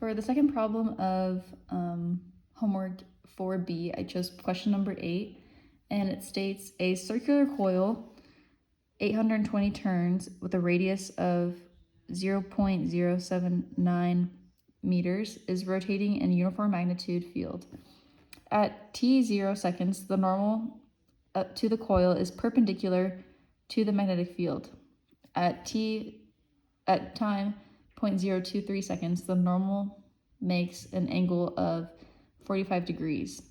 For the second problem of homework 4B, I chose question number 8, and it states a circular coil, 820 turns with a radius of 0.079 meters, is rotating in uniform magnitude field. At t0 seconds, the normal to the coil is perpendicular to the magnetic field. At time 0.023 seconds, the normal makes an angle of 45 degrees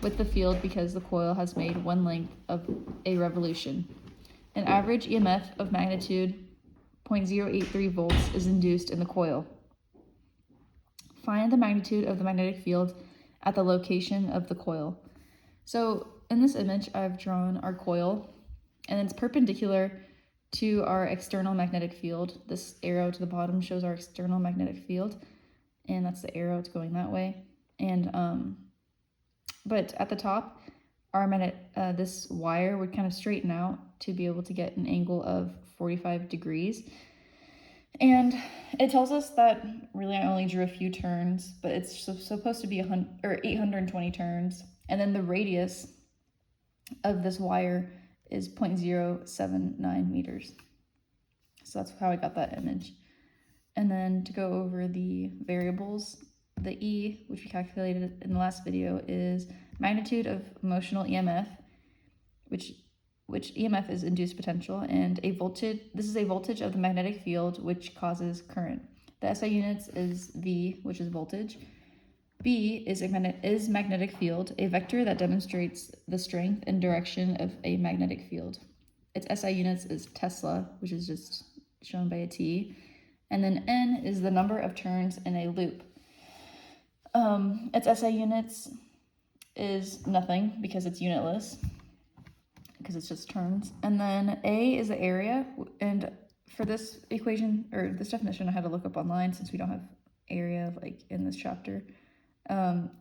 with the field because the coil has made one length of a revolution. An average EMF of magnitude 0.083 volts is induced in the coil. Find the magnitude of the magnetic field at the location of the coil. So in this image, I've drawn our coil, and it's perpendicular to our external magnetic field. This arrow to the bottom shows our external magnetic field, and that's the arrow, it's going that way. And but at the top, our this wire would kind of straighten out to be able to get an angle of 45 degrees. And it tells us that really I only drew a few turns, but it's supposed to be 820 turns. And then the radius of this wire is 0.079 meters. So that's how I got that image. And then to go over the variables, the E, which we calculated in the last video, is magnitude of motional EMF, which EMF is induced potential, and a voltage. This is a voltage of the magnetic field, which causes current. The SI units is V, which is voltage. B is magnetic field, a vector that demonstrates the strength and direction of a magnetic field. Its SI units is Tesla, which is just shown by a T. And then N is the number of turns in a loop. Its SI units is nothing because it's unitless, because it's just turns. And then A is the area, and for this equation, or this definition, I had to look up online since we don't have area like in this chapter.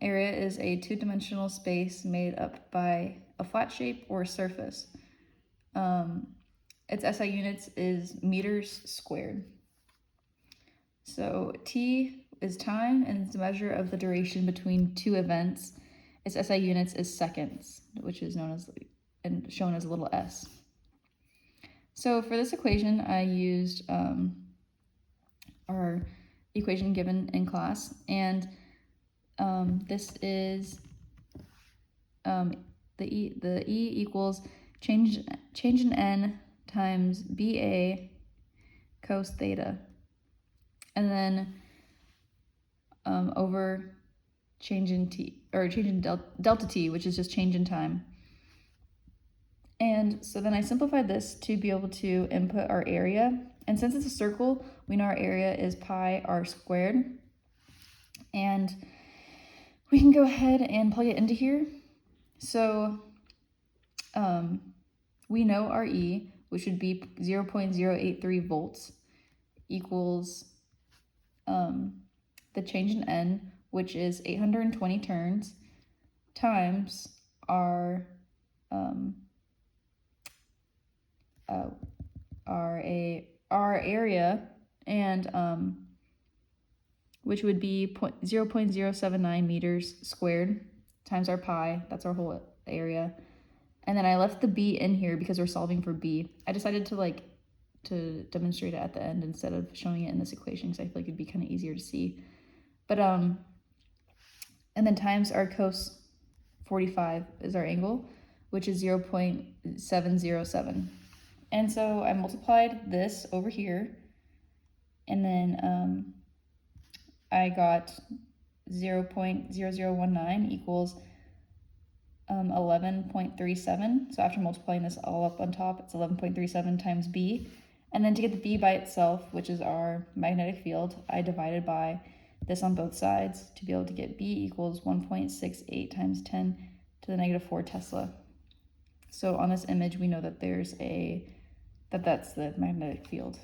Area is a two-dimensional space made up by a flat shape or surface. Its SI units is meters squared. So T is time, and it's a measure of the duration between two events. Its SI units is seconds, which is known as and shown as a little s. So for this equation, I used our equation given in class, and this is the E equals change in N times BA cos theta, and then over change in T, or change in delta T, which is just change in time. And so then I simplified this to be able to input our area. And since it's a circle, we know our area is pi r squared. And we can go ahead and plug it into here. So we know our E, which would be 0.083 volts, equals the change in N, which is 820 turns, times our area, and which would be 0.079 meters squared, times our pi, that's our whole area. And then I left the B in here because we're solving for B. I decided to demonstrate it at the end instead of showing it in this equation because I feel like it'd be kind of easier to see. But and then times our cos 45 is our angle, which is 0.707. And so I multiplied this over here, and then I got 0.0019 equals 11.37. So after multiplying this all up on top, it's 11.37 times B. And then to get the B by itself, which is our magnetic field, I divided by this on both sides to be able to get B equals 1.68 times 10 to the negative 4 Tesla. So on this image, we know that that's the magnetic field.